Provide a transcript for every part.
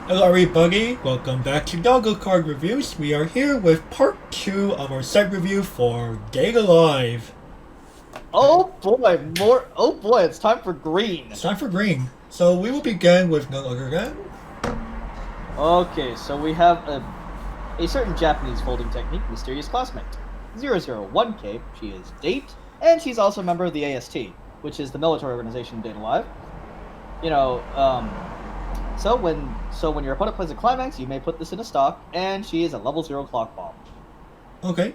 Hello everybody, welcome back to Doggo Card Reviews. We are here with part 2 of our set review for Date Alive. Oh boy, more. Oh boy, it's time for green. It's time for green. So we will begin with none other than... Okay, so we have a certain Japanese folding technique, mysterious classmate. 001K, she is date, and she's also a member of the AST, which is the military organization Date Alive. You know, so when your opponent plays a climax, you may put this in a stock, and she is a level 0 clock bomb. Okay,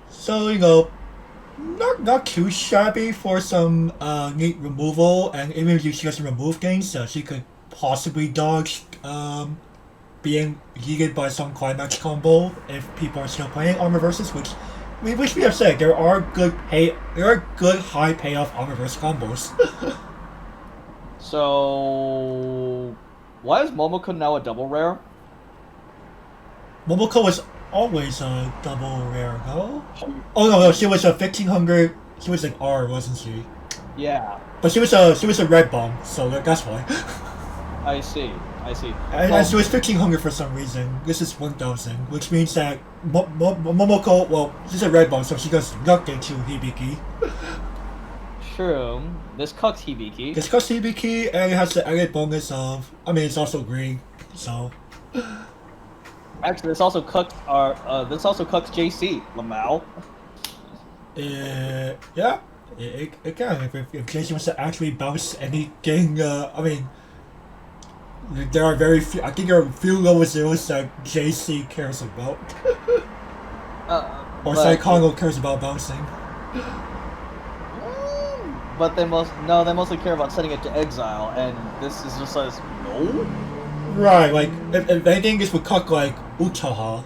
so not too shabby for some neat removal, and even if she doesn't remove things, she could possibly dodge being heated by some climax combo if people are still playing on reverses, which we have said there are good high payoff on reverse combos. So, why is Momoko now a double rare? Momoko was always a double rare, no? Oh no, she was a 1500. She was an R, wasn't she? Yeah, But she was a red bomb, so that's why. I see. And she was 1500 for some reason. This is 1000, which means that Momoko, well, she's a red bomb, so she does nothing to Hibiki. True. This cucks Hibiki. It's called Hibiki, and it has the added bonus of, it's also green, so. Actually, this also cucks JC Lamau. Yeah. It can. If Jason wants to actually bounce anything, there are very few. I think there are a few level zeros that JC cares about, or Saikano cares about bouncing. But they mostly care about sending it to exile, and this is just like no. Right, like if anything, this would cook like Utaha.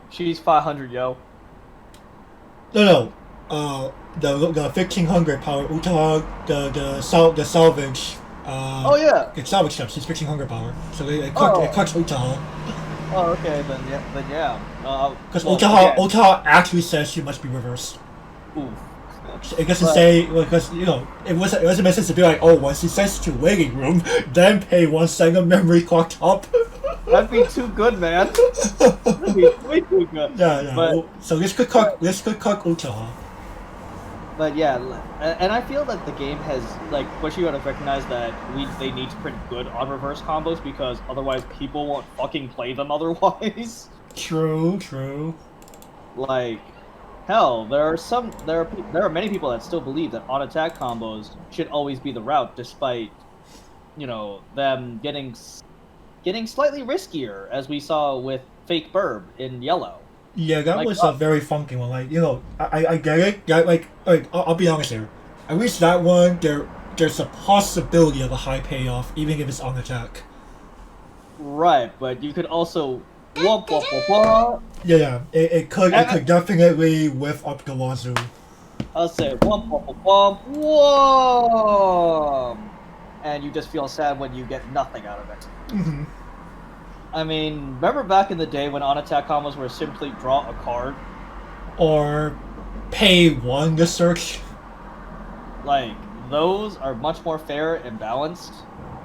She's 500, yo. No. The 1500 power Utaha, the salvage. Oh yeah. It's salvage stuff. She's 1500 power, so it cuts Utaha. Oh okay, then yeah. Because Utaha actually says she must be reversed. Oof. It doesn't say, because it doesn't make sense to be like, oh, once he sends to waiting room, then pay 1 second memory clock top. That'd be too good, man. That'd be way too good. Yeah. But, so this could cook Utaha. But yeah, and I feel that the game has pushed you to recognize that they need to print good on reverse combos because otherwise people won't fucking play them otherwise. True. Like, hell, there are many people that still believe that on attack combos should always be the route, despite them getting slightly riskier, as we saw with Fake Burb in yellow. Yeah, that was a very funky one. I get it. Yeah, I'll be honest here. At least that one, there's a possibility of a high payoff, even if it's on attack. Right, but you could also womp womp womp womp. Yeah. It could definitely whiff up the wazoo. I'll say womp womp womp womp, and you just feel sad when you get nothing out of it. Mm-hmm. I mean, remember back in the day when on-attack combos were simply draw a card? Or pay 1 to search. Those are much more fair and balanced,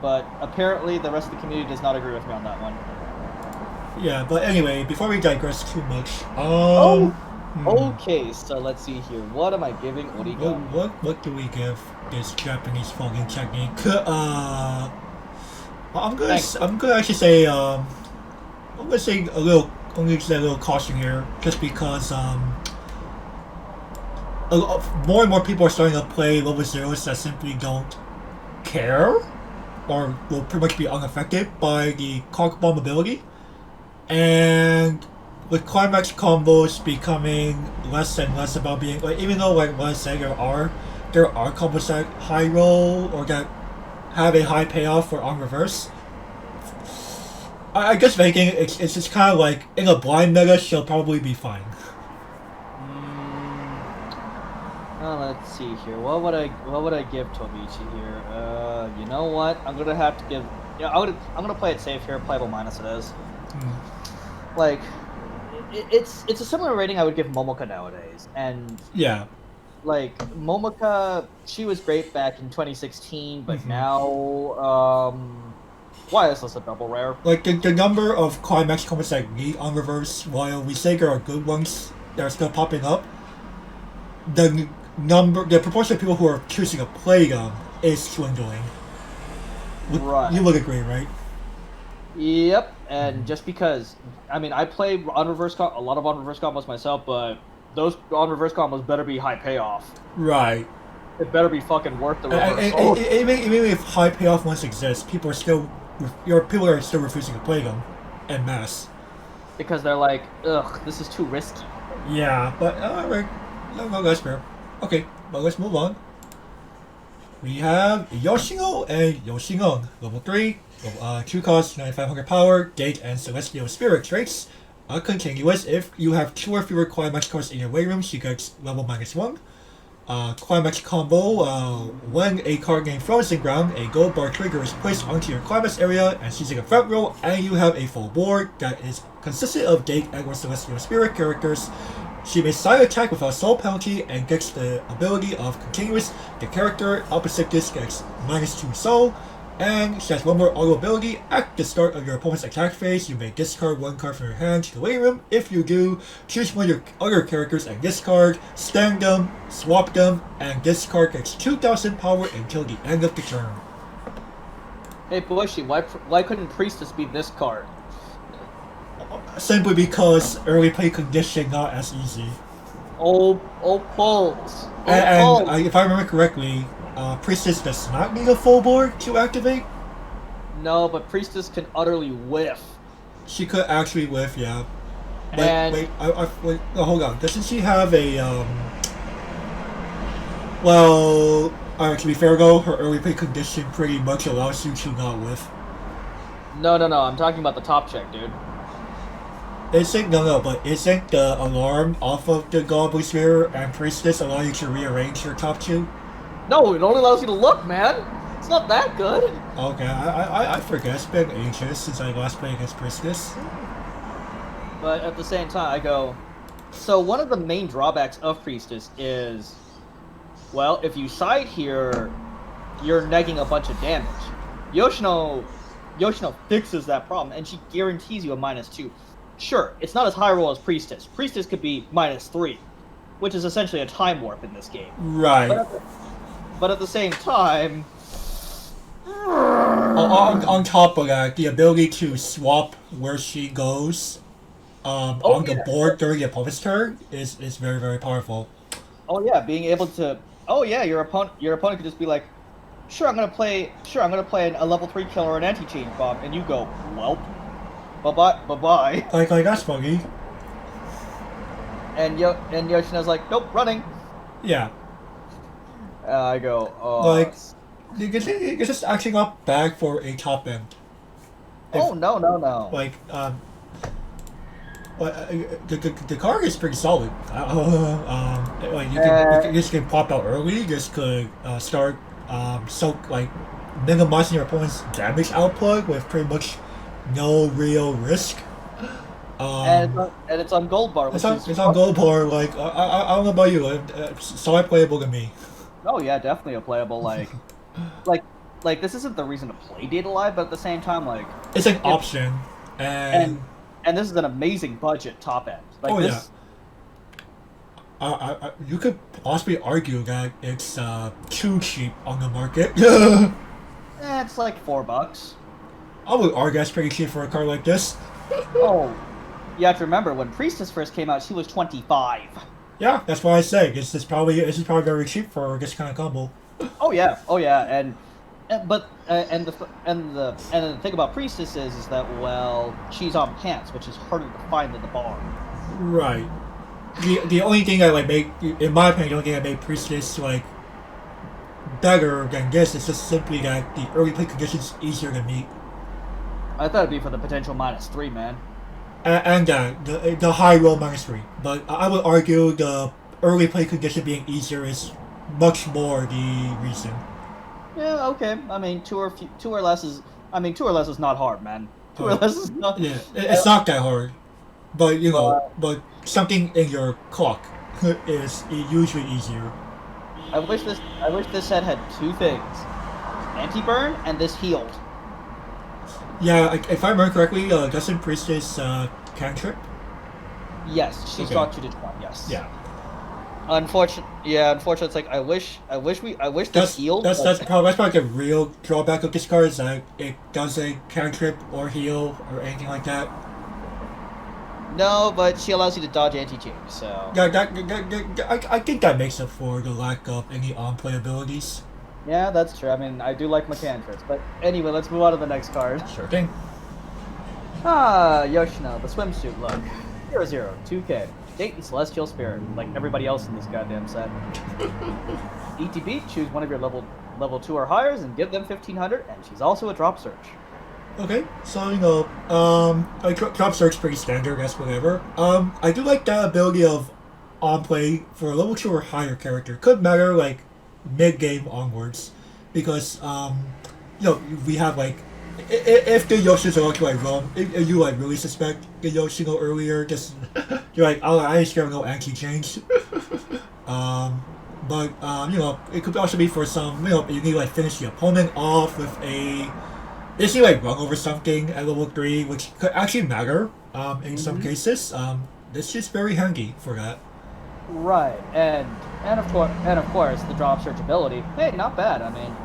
but apparently the rest of the community does not agree with me on that one. Yeah, but anyway, before we digress too much, Okay, so let's see here. What am I giving Origa? What do we give this Japanese folding technique? I'm gonna actually say I'm gonna say a little caution here, just because more and more people are starting to play level zeros that simply don't care, or will pretty much be unaffected by the cock bomb ability, and with climax combos becoming less and less about being even though what I said there are combos that high roll or that have a high payoff for on reverse. I guess making it's just kind of like in a blind meta she'll probably be fine. Let's see here. What would I give Tobichi here? You know what? I'm gonna have to give. Yeah, I'm gonna play it safe here. Playable minus it is. It's a similar rating I would give Momoka nowadays, and Yeah. Momoka, she was great back in 2016, but now Why is this a double rare? Like the number of climax comments that need on reverse, while we say there are good ones that are still popping up, the proportion of people who are choosing to play them is dwindling. Right. You would agree, right? Yep, and just because, I mean, I play on reverse a lot of on reverse combos myself, but those on reverse combos better be high payoff. Right. It better be fucking worth the reverse. Even if high payoff ones exist, people are still refusing to play them en masse. Because they're like, ugh, this is too risky. Yeah, but alright, no, that's fair. Okay, but let's move on. We have Yoshino and Yoshino, level 3, 2 cost, 9500 power, gate, and celestial spirit traits. Continuous, if you have 2 or fewer climax cards in your way room, she gets level -1. Climax combo, when a card named Frozen Ground, a gold bar trigger is placed onto your climax area and she's in a front row, and you have a full board that is consistent of gate and or celestial spirit characters. She may side attack without soul penalty and gets the ability of Continuous. The character opposite this gets -2 soul, and she has one more auto ability. At the start of your opponent's attack phase, you may discard 1 card from your hand to the waiting room. If you do, choose one of your other characters and discard, stand them, swap them, and this card gets 2000 power until the end of the turn. Hey, Bushi, why couldn't Priestess be this card? Simply because early play condition not as easy. Oh, balls. And if I remember correctly, Priestess does not need a full board to activate. No, but Priestess can utterly whiff. She could actually whiff, yeah. And Wait, hold on. Doesn't she have a, well, to be fair though, her early play condition pretty much allows you to not whiff. No, I'm talking about the top check, dude. Isn't the alarm off of the Goblin Sphere and Priestess allow you to rearrange your top 2? No, it only allows you to look, man. It's not that good. Okay, I forget. It's been ages since I last played against Priestess. But at the same time, I go, so one of the main drawbacks of Priestess is, well, if you side here, you're negging a bunch of damage. Yoshino fixes that problem, and she guarantees you a -2. Sure, it's not as high roll as Priestess. Priestess could be -3, which is essentially a time warp in this game. Right. But at the same time... On top of that, the ability to swap where she goes on the board during the opponent's turn is very, very powerful. Oh yeah, being able to... Oh yeah, your opponent could just be like, sure, I'm gonna play a level 3 killer or an anti-change bomb, and you go, well, bye-bye. Like that's funny. And Yoshino's like, nope, running. Yeah. I go, oh... Like, it's just actually not bad for a top end. Oh, no. Like, the card is pretty solid. Like you just can pop out early. You just could start minimizing your opponent's damage output with pretty much no real risk. And it's on gold bar. It's on gold bar. Like I don't know about you, solid playable to me. Oh yeah, definitely a playable like this isn't the reason to play Data Live, but at the same time it's an option, and this is an amazing budget top end. Like this. Yeah. You could possibly argue that it's too cheap on the market. It's like $4. I would argue that's pretty cheap for a card like this. Oh, you have to remember when Priestess first came out, she was $25. Yeah, that's why I say this is probably very cheap for this kind of combo. Oh yeah, and the thing about Priestess is that, well, she's on pants, which is harder to find than the bar. Right. The only thing that in my opinion, the only thing that made Priestess better than this is just simply that the early play conditions easier to meet. I thought it'd be for the potential -3, man. And the high roll -3, but I would argue the early play condition being easier is much more the reason. Yeah, okay. I mean, two or less is not hard, man. Two or less is not. Yeah, it's not that hard, but but something in your clock is usually easier. I wish this set had 2 things: anti-burn and this healed. Yeah, if I remember correctly, doesn't Priest is cantrip? Yes, she's Okay. got 2 to 1. Yes. Yeah. Unfortunately, it's like I wish this healed. That's probably the real drawback of this card is that it doesn't cantrip or heal or anything like that. No, but she allows you to dodge anti-change. So Yeah, I think that makes up for the lack of any on-play abilities. yeah, that's true. I mean, I do like Mechanitrix. But anyway, let's move on to the next card. Sure thing. Yoshino, the swimsuit look. 2K. Dayton Celestial Spirit, like everybody else in this goddamn set. ETB, choose one of your level 2 or higher and give them 1500, and she's also a drop search. Okay, so drop search pretty standard, that's whatever. I do like that ability of on play for a level 2 or higher character. Could matter like mid game onwards, because we have like if the Yoshis are like wrong, if you like really suspect the Yoshino earlier, just you're like, oh, I ain't scared no anti change. But it could also be for some you need to like finish the opponent off with a basically like run over something at level 3, which could actually matter in some cases. This is very handy for that. Right, and of course the drop search ability. Hey, not bad. I mean,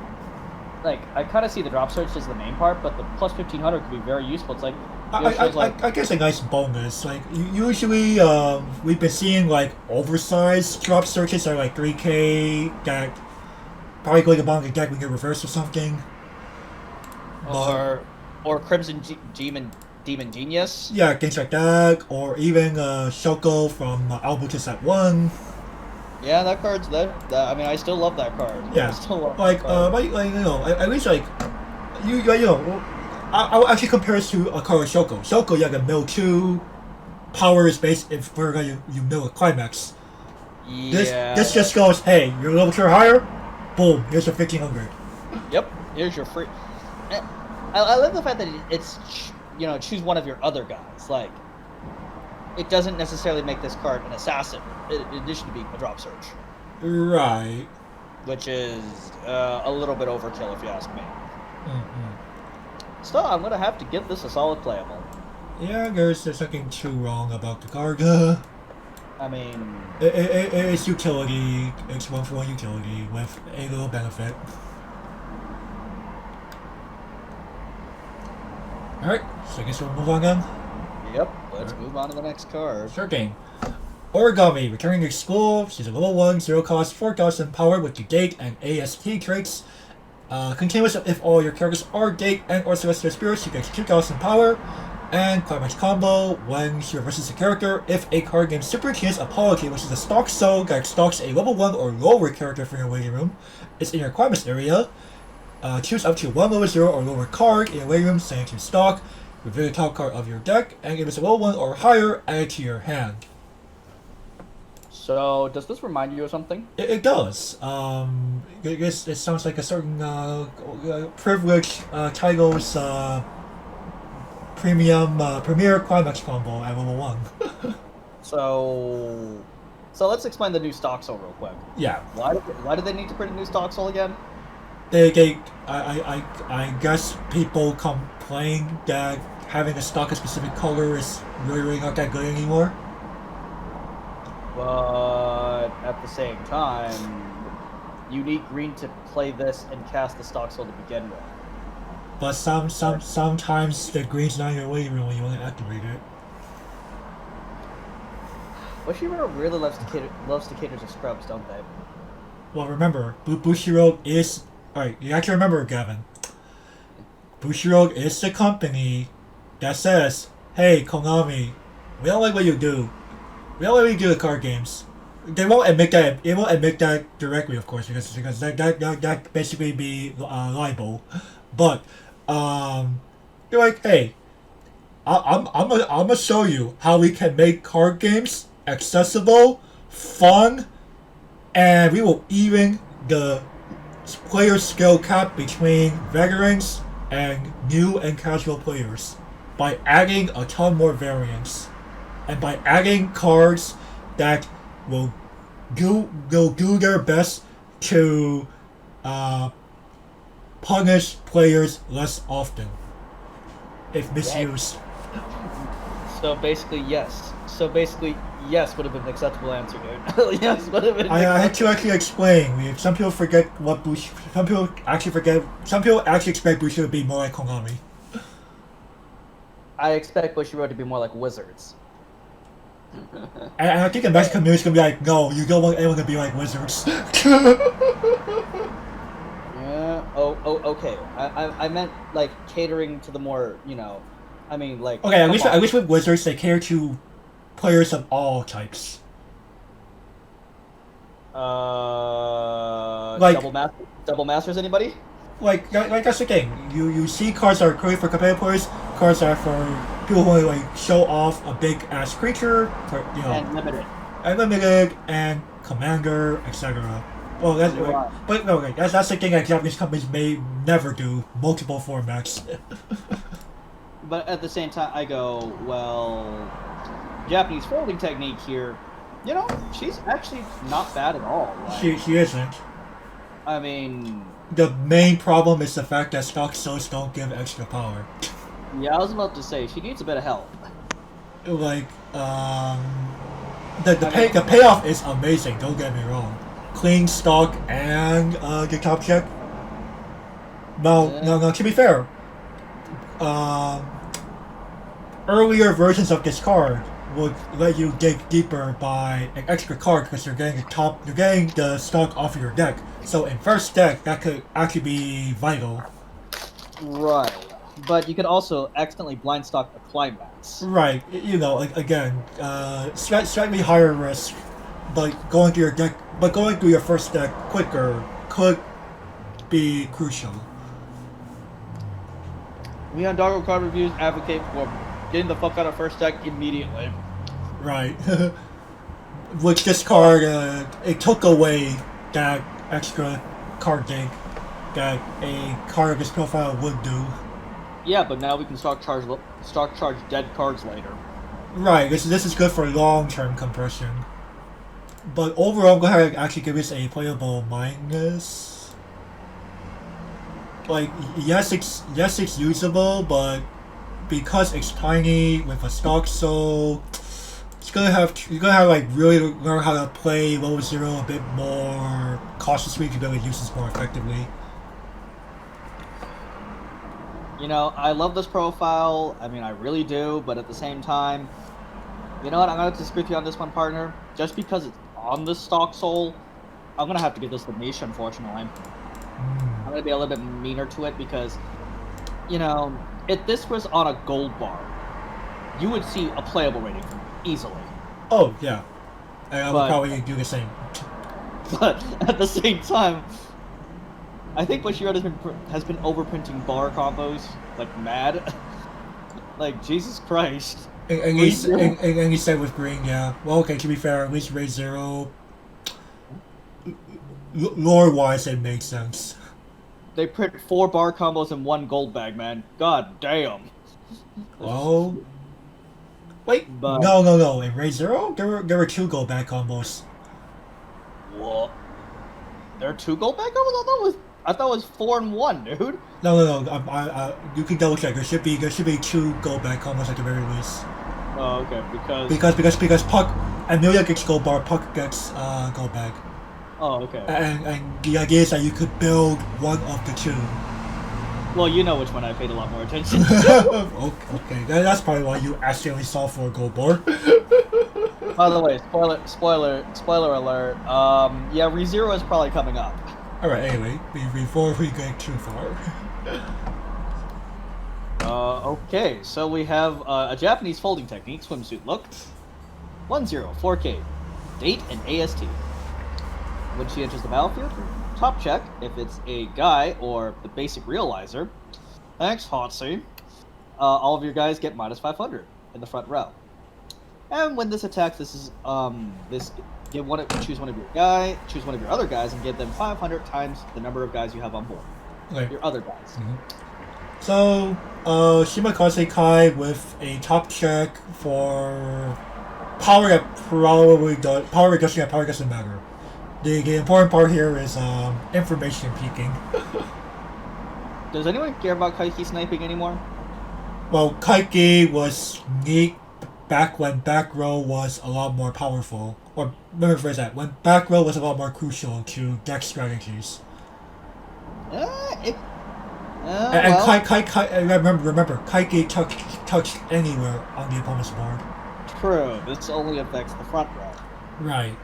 like I kind of see the drop search as the main part, but the plus 1500 could be very useful. It's like I guess a nice bonus. Like usually, we've been seeing like oversized drop searches are like 3K that probably going to the deck when you reverse or something. Or Crimson Demon Genius. Yeah, things like that, or even Shoko from Albutus at 1. Yeah, that card's that. I mean, I still love that card. Yeah, I still love like that card. at least like I'll actually compare this to a card like Shoko. Shoko, you have a mill 2, power is based if we're gonna you mill a climax. Yeah. This just goes, hey, you're level 2 or higher, boom, here's your 1500. Yep. Here's your free. I love the fact that it's choose one of your other guys. Like, it doesn't necessarily make this card an assassin in addition to being a drop search. Right. Which is a little bit overkill if you ask me. Mm-hmm. Still, I'm gonna have to give this a solid playable. Yeah, there's nothing too wrong about the card. I mean, it's utility. It's 1-for-1 utility with a little benefit. Alright, so I guess we'll move on then. Yep, let's move on to the next card. Sure thing. Origami, returning to school. She's a level 1, 0 cost, 4,000 power with the Gate and AST traits. Continuous if all your characters are Gate and or Celestial Spirits, she gets 2,000 power. And Climax combo, when she reverses a character, if a card named Super Genius Apology, which is a stock soul that stocks a level 1 or lower character from your waiting room, is in your Climax area, choose up to one level 0 or lower card in your waiting room, send it to stock, reveal the top card of your deck, and if it's a level 1 or higher, add it to your hand. So, does this remind you of something? It does. It sounds like a certain privileged title's premier climax combo at level 1. So let's explain the new stock soul real quick. Yeah. Why did they need to print a new stock soul again? I guess people complain that having a stock a specific color is really not that good anymore. But at the same time, you need green to play this and cast the stock soul to begin with. But sometimes the green's not in your waiting room when you want to activate it. Bushiroad really loves to cater to scrubs, don't they? Well, remember, Bushiroad is... Alright, you have to remember, Gavin. Bushiroad is the company that says, hey, Konami, we don't like what you do. We don't like what you do with card games. They won't admit that. They won't admit that directly, of course, because that basically be libel. But you're like, hey, I'm gonna show you how we can make card games accessible, fun, and we will even the player skill cap between veterans and new and casual players by adding a ton more variants and by adding cards that will do their best to punish players less often. if misused. So basically, yes. Yes would have been an acceptable answer, dude. Yes would have been. I had to actually explain. Some people forget what Bush. Some people actually forget. Some people actually expect Bushido to be more like Konami. I expect Bushiroad to be more like Wizards. And I think the Mexican community is gonna be like, no, you don't want anyone to be like Wizards. Yeah. Oh. Okay. I meant like catering to the more, I mean, like. Okay, at least with Wizards, they cater to players of all types. Like double masters. Anybody? Like that's the thing. You see cards that are great for competitive players, cards that are for people who want to like show off a big ass creature, and limited, and commander, etc. Well, that's Right. but no, okay, that's the thing that Japanese companies may never do. Multiple formats. But at the same time, I go, well, Japanese folding technique here, she's actually not bad at all. Like, she isn't. I mean, The main problem is the fact that stock souls don't give extra power. yeah, I was about to say, she needs a bit of help. Like, the payoff is amazing, don't get me wrong. Clean stock and your top check. No, to be fair, earlier versions of this card would let you dig deeper by an extra card because you're getting the stock off of your deck. So in first deck, that could actually be vital. Right. But you could also accidentally blind stock a climax. Right. Again, slightly higher risk, but going through your first deck quicker could be crucial. We on Doggo Card Reviews advocate for getting the fuck out of first deck immediately. Right. Which this card, it took away that extra card dig that a card of this profile would do. Yeah, but now we can stock charge dead cards later. Right, this is good for long-term compression. But overall, I'm going to actually give this a playable minus. Like, yes, it's usable, but because it's tiny with a stock soul, you're gonna have like really learn how to play level 0 a bit more cautiously to be able to use this more effectively. I love this profile. I mean, I really do, but at the same time, you know what? I'm gonna disagree with you on this one, partner. Just because it's on the stock soul, I'm gonna have to give this the niche, unfortunately. I'm gonna be a little bit meaner to it because, if this was on a gold bar, you would see a playable rating from it easily. Oh yeah, I would probably do the same. But at the same time, I think Bushiroad has been overprinting bar combos like mad. Like Jesus Christ. And he said with green, yeah. Well, okay. To be fair, at least Raid 0, lore-wise, it makes sense. They print 4 bar combos in 1 gold bag, man. God damn. Well, wait, but, no. In Raid 0, there were 2 gold bag combos. What? There are 2 gold bag combos? I thought it was 4 and 1, dude. No. You can double check. There should be 2 gold bag combos at the very least. Oh, okay. Because Puck, Amelia gets gold bar, Puck gets gold bag. Oh, okay. And the idea is that you could build one of the 2. Well, you know which one I paid a lot more attention. Okay, that's probably why you accidentally saw for a gold bar. By the way, spoiler alert. Yeah, ReZero is probably coming up. Alright, anyway, before we get too far. Okay, so we have a Japanese folding technique, swimsuit look. 1-0, 4K, date and AST. When she enters the battlefield, top check if it's a guy or the basic realizer. Thanks, Hotsy. All of your guys get minus 500 in the front row. And when this attacks, choose one of your other guys and give them 500 times the number of guys you have on board. Okay. Your other guys. Mm-hmm. So, Shimakase Kai with a top check for power that probably doesn't matter. The important part here is information peeking. Does anyone care about Kaiki sniping anymore? Well, Kaiki was neat back when back row was a lot more powerful. Or let me rephrase that. When back row was a lot more crucial to deck strategies. It, And well, remember, Kaiki touched anywhere on the opponent's board. true. This only affects the front row. Right.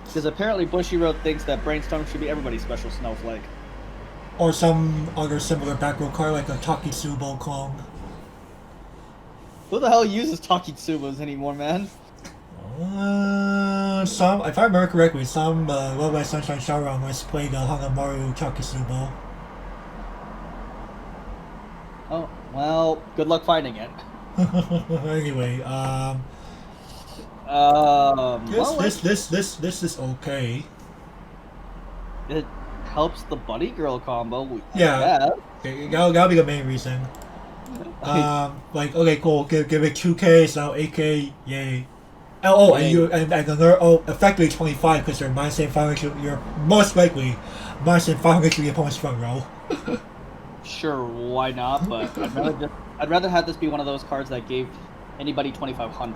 Because apparently Bushiroad thinks that Brainstorm should be everybody's special snowflake. Or some other similar back row card like a Takitsubo clone. Who the hell uses Takitsubas anymore, man? Some, if I remember correctly, some Love Live Sunshine Sharon was playing a Hanamaru Takitsubo. Oh, well, good luck finding it. Anyway, Well, this is okay. it helps the Buddy Girl combo. Yeah. Okay, that'll be the main reason. Like, okay, cool. Give it 2K, it's now 8K, yay. Oh, and another, effectively 25 because you're minus 500. You're most likely minus 500 to the opponent's front row. Sure, why not? But I'd rather have this be one of those cards that gave anybody 2,500.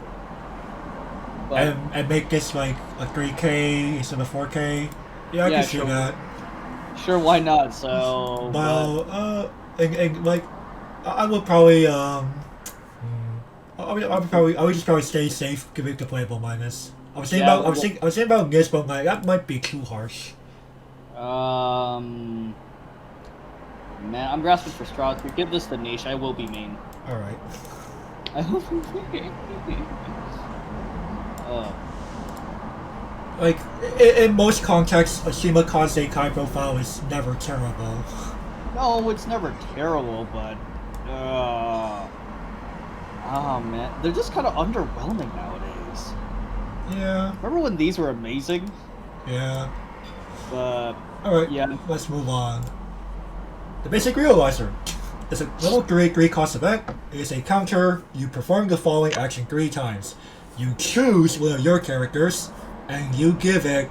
But And make this like a 3K instead of 4K. Yeah, I can see sure. that. Sure, why not? So. Well, and like, I would probably I would just probably stay safe, give it the playable minus. I was saying about this, but like that might be too harsh. Man, I'm grasping for straws. If we give this the niche, I will be mean. All right. I will be mean. Like in most contexts, a Shima Kaze Kai profile is never terrible. No, it's never terrible, but oh man, they're just kind of underwhelming nowadays. Yeah. Remember when these were amazing? Yeah. But All right. yeah. Let's move on. The basic realizer. It's a level 3 cost effect. It is a counter. You perform the following action 3 times. You choose one of your characters, and you give it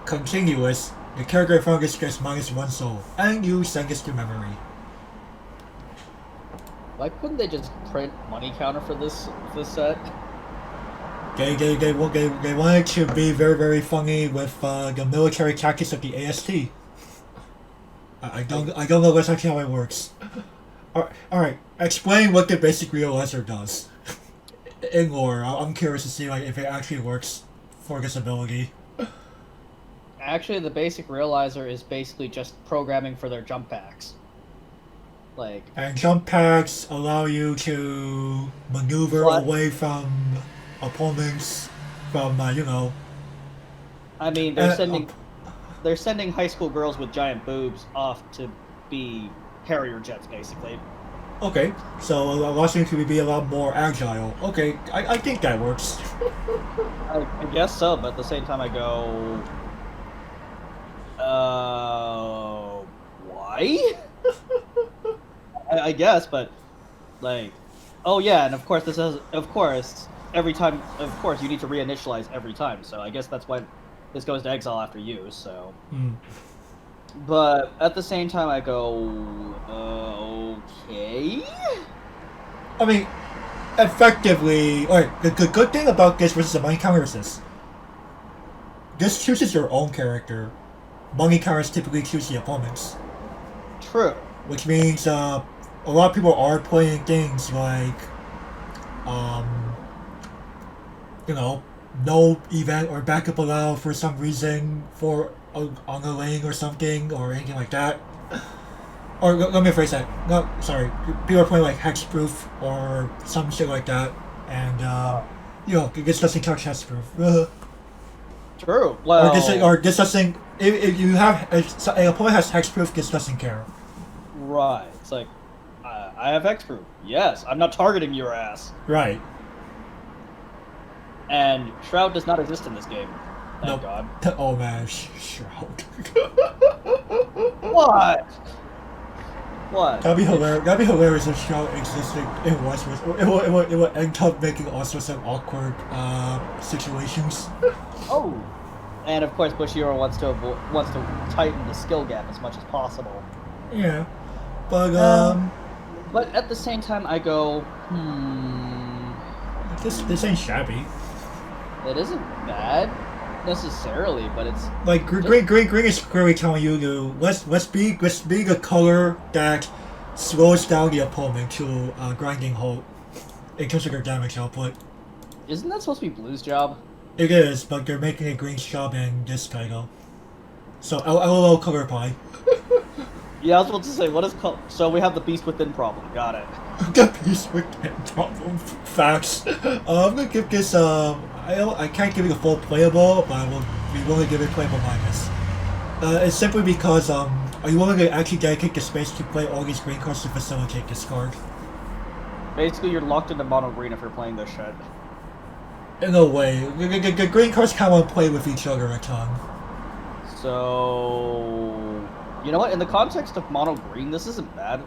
continuous. The character in front of this gets -1 soul, and you send this to memory. Why couldn't they just print money counter for this set? They wanted to be very, very funny with the military tactics of the AST. I don't know that's actually how it works. Alright, explain what the basic realizer does. In lore, I'm curious to see like if it actually works for this ability. Actually, the basic realizer is basically just programming for their jump packs. Like, and jump packs allow you to maneuver away from opponents, from you know. I mean, they're sending high school girls with giant boobs off to be Harrier jets, basically. Okay, so allowing to be a lot more agile. Okay, I think that works. I guess so, but at the same time I go, why? I guess, but, like, oh yeah, and of course every time, you need to reinitialize every time, so I guess that's why this goes to exile after use, so. But at the same time I go, okay? I mean, effectively, alright, the good thing about this versus the money counter is this chooses your own character. Money counters typically choose the opponents. True. Which means a lot of people are playing things like, you know, no event or backup allowed for some reason for on the lane or something or anything like that. Or let me rephrase that. No, sorry. People are playing like hexproof or some shit like that, and you know, this doesn't touch hexproof. True. Well, or this doesn't. If you have an opponent has hexproof, this doesn't care. Right. It's like, I have hexproof. Yes, I'm not targeting your ass. Right. And Shroud does not exist in this game. Thank Nope. God. Oh man, Shroud. What? What? That'd be hilarious if Shroud existed in Weiss Schwarz. It would end up making all sorts of awkward situations. Oh. And of course, Bushiroad wants to tighten the skill gap as much as possible. Yeah, but But at the same time, I go, This ain't shabby. it isn't bad necessarily, but it's Like green is clearly telling you to let's be the color that slows down the opponent to grinding halt in terms of their damage output. isn't that supposed to be Blue's job? It is, but they're making a green job in this title. So LOL color pie. Yeah, I was about to say, what is so we have the Beast Within problem. Got it. The piece with problem facts. I'm gonna give this I can't give it a full playable, but I will be willing to give it playable minus. It's simply because are you willing to actually dedicate the space to play all these green cards to facilitate this card? Basically, you're locked into mono green if you're playing this shit. In a way, the green cards kind of play with each other a ton. So, you know what? In the context of mono green, this isn't bad.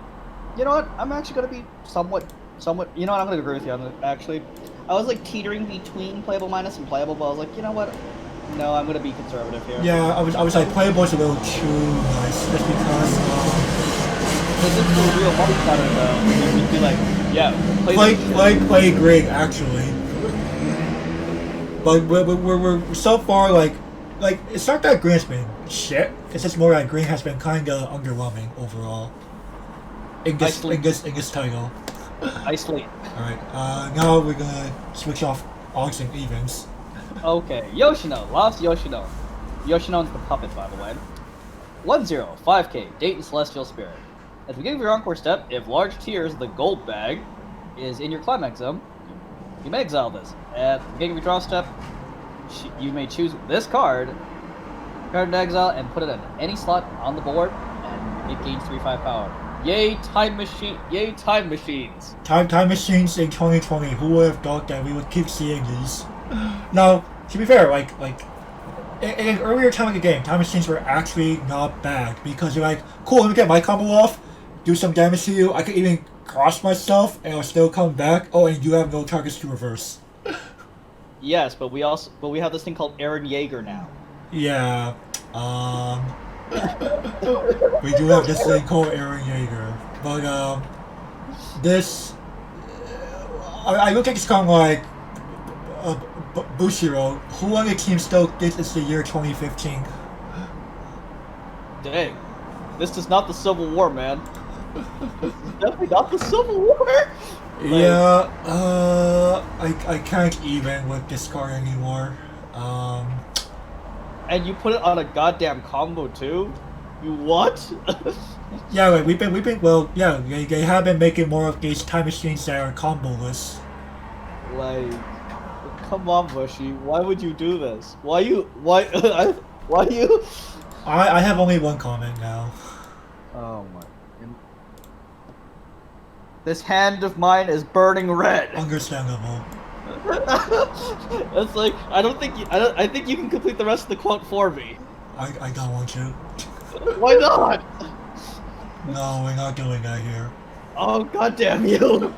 You know what? I'm actually gonna be somewhat. You know what? I'm gonna agree with you on it. Actually, I was like teetering between playable minus and playable, but I was like, you know what? No, I'm gonna be conservative here. Yeah, I was like playable is a little too nice just because. If this was a real money pattern, though, you'd be like, yeah, play green actually. But we're so far like it's not that green has been shit. It's just more like green has been kind of underwhelming overall. In this title. Isolate. All right. Now we're gonna switch off odds and evens. Okay, Yoshino, lost Yoshino. Yoshino's the puppet, by the way. 1-0, 5k, Dayton Celestial Spirit. At the beginning of your Encore step, if large tiers, the gold bag, is in your climax zone, you may exile this. At the beginning of your draw step, you may choose this card in exile, and put it in any slot on the board, and it gains 3/5 power. Yay, time machine! Yay, time machines! Time machines in 2020. Who would have thought that we would keep seeing these? Now, to be fair, like in an earlier time of the game, time machines were actually not bad because you're like, cool, let me get my combo off, do some damage to you. I could even cross myself and I'll still come back. Oh, and you have no targets to reverse. Yes, but we have this thing called Aaron Yeager now. Yeah. We do have this thing called Aaron Yeager, but this I look at this kind of like Bushiro. Who on the team still thinks it's the year 2015? Dang, this is not the Civil War, man. This is definitely not the Civil War. Yeah, I can't even with this card anymore. And you put it on a goddamn combo too? You what? Yeah, like we've been well, yeah, they have been making more of these time machines that are combo-less. Like, come on, Bushy. Why would you do this? Why you? I have only one comment now. Oh my. This hand of mine is burning red. Understandable. It's like I think you can complete the rest of the quote for me. I don't want to. Why not? No, we're not doing that here. Oh goddamn you!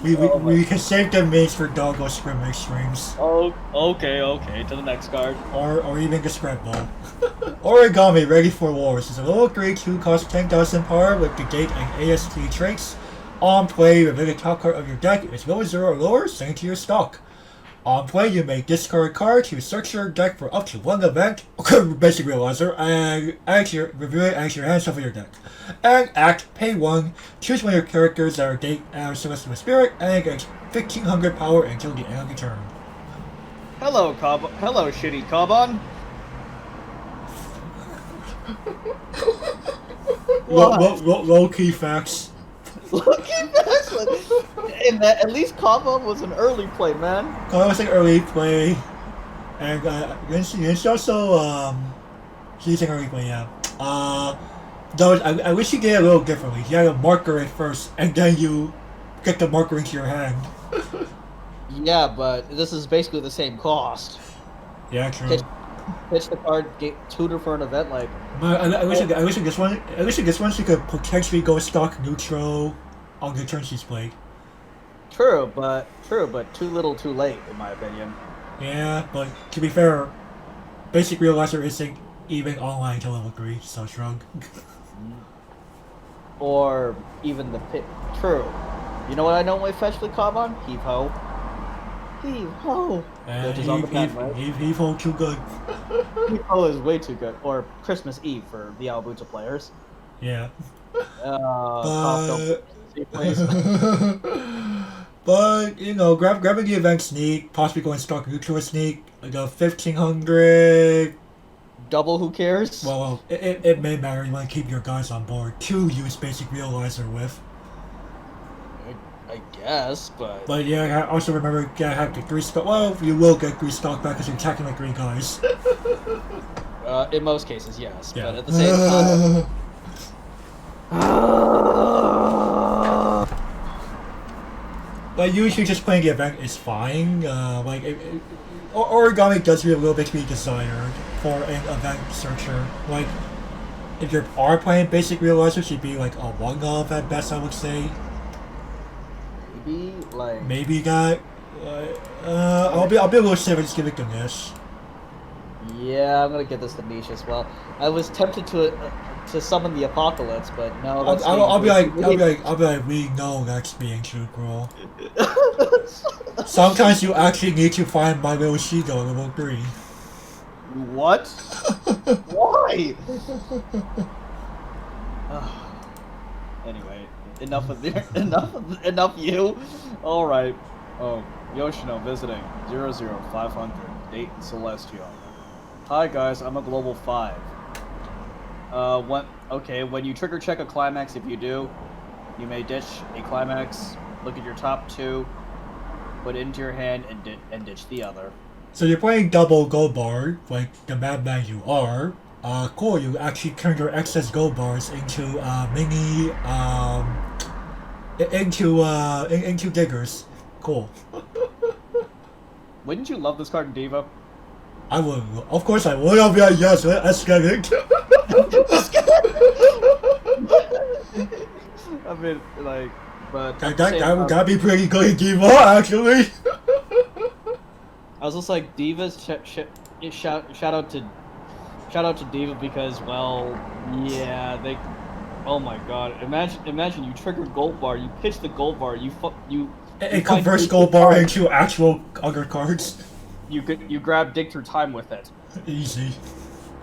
We can save the mates for doggo scrimmage streams. Oh, okay, to the next card. Or even the scrapball. Origami Ready for Wars is a level 3 2 cost 10,000 power with the gate and AST traits. On play, reveal the top card of your deck. If it's level 0 or lower, send it to your stock. On play, you may discard a card to search your deck for up to one event, basic realizer, and review it as your hand shuffle your deck. And act, pay 1, choose one of your characters that are Date and Celestial Spirit, and get 1500 power until the end of the turn. Hello, shitty Kaban. Low key facts. Look at this! And that, at least Kaban was an early play, man. I was an early play, and it's also he's an early play, yeah. Though I wish you did it a little differently. You had to marker it first, and then you get the marker into your hand. Yeah, but this is basically the same cost. Yeah, true. Pitch the card, tutor for an event like. But I wish this one she could potentially go stock neutral on the turn she's played. True, but too little, too late, in my opinion. Yeah, but to be fair, basic realizer isn't even online till level 3, so shrug. or even the pit. True. You know what I normally fetch the cob on? Heave ho. Heave ho. Which is on the pen, right? Heave ho, too good. Heave ho is way too good. Or Christmas Eve for the Albuta players. Yeah. But you know, grabbing the event sneak, possibly going stock neutral sneak, like a 1500. Double, who cares? Well, it may matter. You want to keep your guys on board to use basic realizer with. I guess, but. But yeah, also remember, you gotta have the 3 stock. Well, you will get 3 stock back because you're attacking like 3 guys. In most cases, yes. Yeah. But at the same time. But usually just playing the event is fine. Origami does leave a little bit to be desired for an event searcher. Like, if you are playing basic realizer, should be like a 1-of at best, I would say. Maybe that. I'll be a little safe just give it to Nish. Yeah, I'm gonna get this to Nish as well. I was tempted to summon the apocalypse, but no. I'll be like, we know that's being too cruel. Sometimes you actually need to find my little Shigo level 3. What? Why? Anyway, enough you. All right. Oh, Yoshino visiting 00500 Dayton Celestial. Hi guys, I'm a global 5. When you trigger check a climax, if you do, you may ditch a climax. Look at your top 2, put it into your hand, and ditch the other. So you're playing double gold bar, like the madman you are. Cool. You actually turn your excess gold bars into mini into diggers. Cool. Wouldn't you love this card in Diva? I would. Of course I would. I'll be like, yes, let's get it. I mean, like, but that'd be pretty good in Diva, actually. I was just like, Diva's shout out to Diva because, well, yeah, they. Oh my God! Imagine you trigger gold bar, you pitch the gold bar, it converts gold bar into actual other cards. You grab dig through time with it. Easy.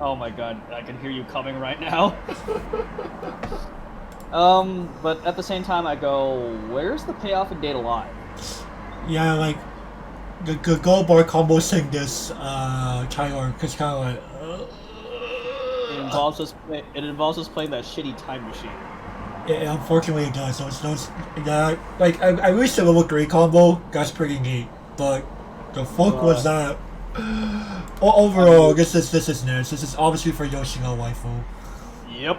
Oh my God! I can hear you coming right now. But at the same time, I go, where's the payoff in Data Live? Yeah, like the gold bar combo thing this Tyler, cause kind of like. It involves us playing that shitty time machine. Yeah, unfortunately it does. So it's like I wish the level 3 combo. That's pretty neat, but the fuck was that? Overall, this is niche. This is obviously for Yoshino waifu. Yep.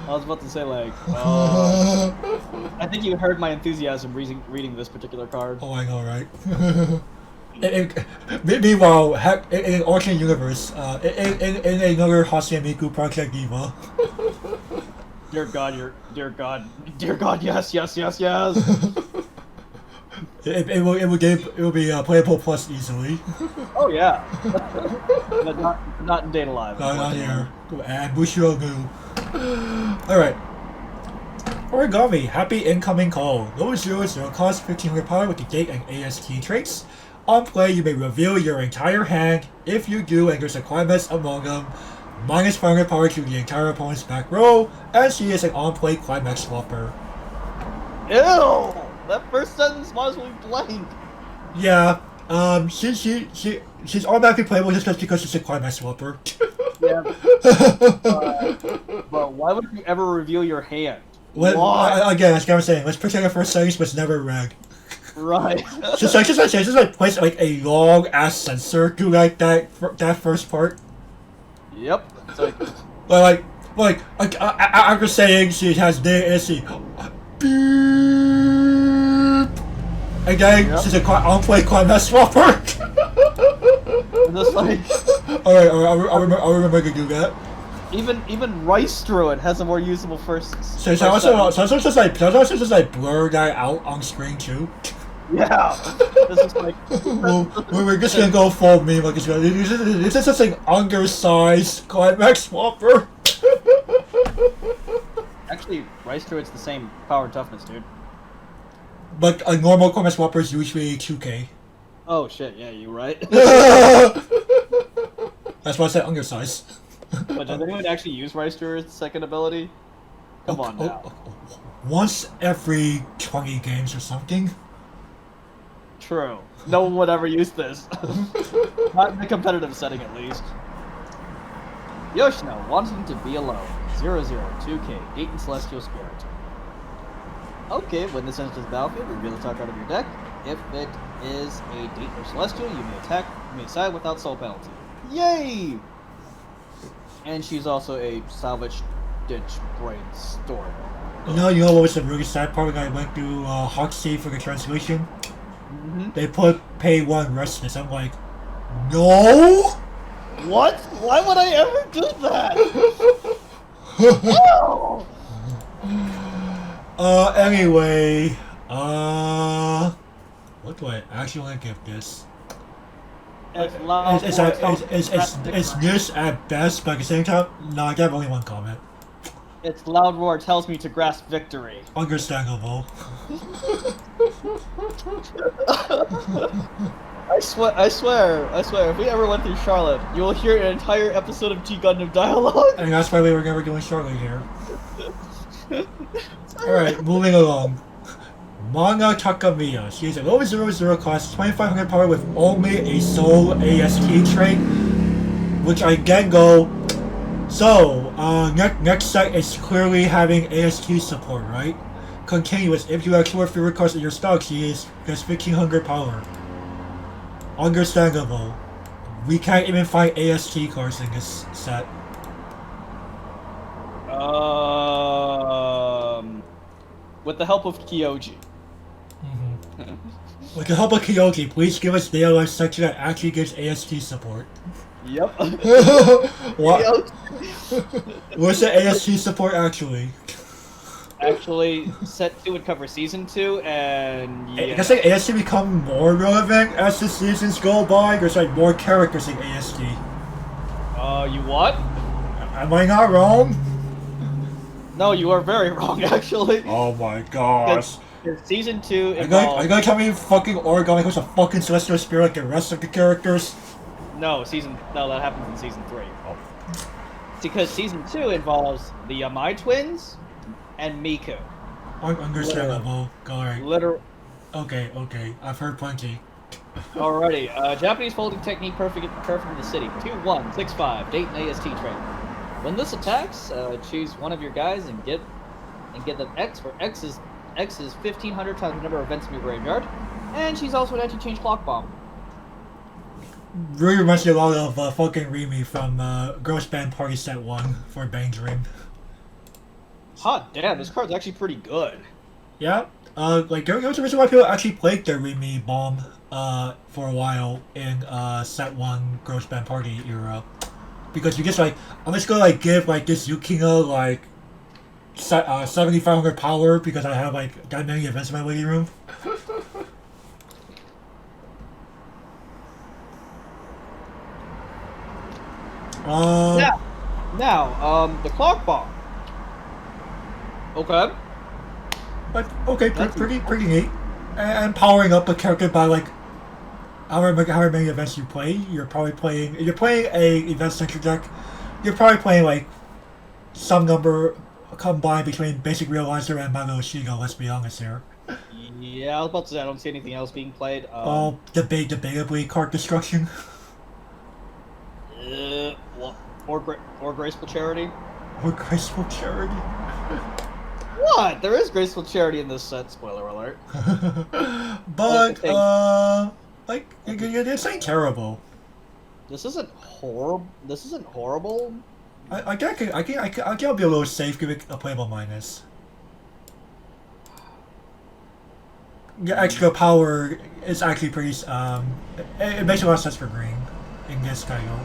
I was about to say like. I think you heard my enthusiasm reading this particular card. Oh, I know, right? Meanwhile, in an alternate universe, in another Hatsune Miku Project Diva. Dear God, yes. It will be playable plus easily. Oh yeah. But not in Data Live. No, not here. And Bushiro Gu. Alright. Origami, happy incoming call. Low 0 cost 1500 power with the date and AST traits. On play, you may reveal your entire hand. If you do, and there's a climax among them, minus 500 power to the entire opponent's back row, and she is an on-play climax swapper. Ew! That first sentence might as well be blank. Yeah, she's automatically playable just because she's a climax swapper. Yeah. But why would you ever reveal your hand? Again, as I was saying, let's pretend the first sentence was never read. Right. just place like a long ass sensor to like that first part. Yep. It's like. like after saying she has she beep, again she's a on-play climax swapper. Just like. Alright, I'll remember to do that. Even Rice Druid has a more usable first. So sometimes just like blur that out on screen too. Yeah. This is like. we're just gonna go full meme. Like this is just an undersized climax swapper. actually, Rice Druid's the same power and toughness, dude. But a normal combat swapper is usually 2k. Oh shit, yeah, you're right. That's why I said undersized. But does anyone actually use Rice Druid's second ability? Come on now. Once every 20 games or something. True. No one would ever use this. Not in the competitive setting, at least. Yoshino, wanting to be alone. 002K, Gate and Celestial Spirit. Okay, when this enters the battlefield, reveal the top card of your deck. If it is a Date or Celestial, you may side without soul penalty. Yay! And she's also a Salvage Ditch Brainstorm. You know what was the really sad part when I went through Hoxie for the translation? Mm-hmm. They put pay 1 restless. I'm like, no? What? Why would I ever do that? No! Anyway, what do I actually want to give this? It's this at best, but at the same time, no, I got only one comment. Its loud roar tells me to grasp victory. Understandable. I swear, if we ever went through Charlotte, you will hear an entire episode of G Gundam dialogue. And that's why we were never doing Charlotte here. Alright, moving along. Manga Takamiya. She is a level 00 class, 2500 power with only a sole AST trait, which I again go. So, next set is clearly having AST support, right? Continuous. If you have 4 favorite cards in your stock, she is gets 1500 power. Understandable. We can't even find AST cards in this set. With the help of Kyoji. With the help of Kyoji, please give us Day of Life section that actually gives AST support. Yep. What? What's the AST support actually? Actually, set 2 would cover season 2, and yeah. I guess like AST become more relevant as the seasons go by. There's like more characters in AST. You what? Am I not wrong? No, you are very wrong, actually. Oh my gosh. Because season 2 Are involves... you gonna tell me fucking Origami was a fucking Celestial Spirit like the rest of the characters? No, that happens in season 3. Oh. Because season 2 involves the Yamai twins and Miku. Understandable. Alright. Okay, I've heard plenty. Alrighty, Japanese folding technique perfect in the city. 2-1-6-5, date and AST trait. When this attacks, choose one of your guys and get the X, where X is 1500 times the number of events in your graveyard, and she's also an anti-change clock bomb. Really reminds me a lot of fucking Remy from Girls Band Party Set 1 for Bang Dream. Hot damn, this card's actually pretty good. Yeah, like there was a reason why people actually played the Remy bomb for a while in Set 1 Girls Band Party era. Because you just like, I'm just gonna like give like this Yukina like 7500 power because I have like that many events in my waiting room. Now, the clock bomb. Okay. But okay, pretty neat. And powering up a character by like however many events you play, you're playing a event-centric deck, you're probably playing like some number combined between Basic Realizer and Mago Shigo, let's be honest here. Yeah, I was about to say I don't see anything else being played. Debatably card destruction. What? Or Graceful Charity? Or Graceful Charity? What? There is Graceful Charity in this set, spoiler alert. But, like, this ain't terrible. This isn't horrible. I think I'll be a little safe giving a playable minus. The extra power is actually pretty, it makes a lot of sense for green in this title.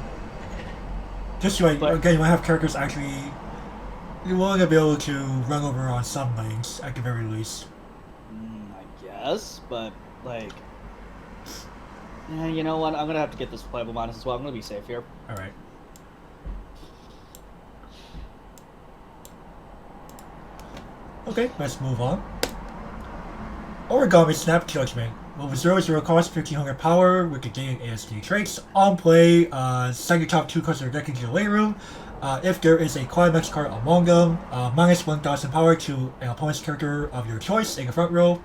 Just like, again, you might have characters actually, you're willing to be able to run over on some lanes, at the very least. I guess, but, like, you know what, I'm gonna have to get this playable minus as well, I'm gonna be safe here. Alright. Okay, let's move on. Origami Snap Judgment. Level 0 cost, 1500 power, with the gain ASD traits. On play, send your top 2 cards of your deck into the late room. If there is a climax card among them, minus 1000 power to an opponent's character of your choice in the front row.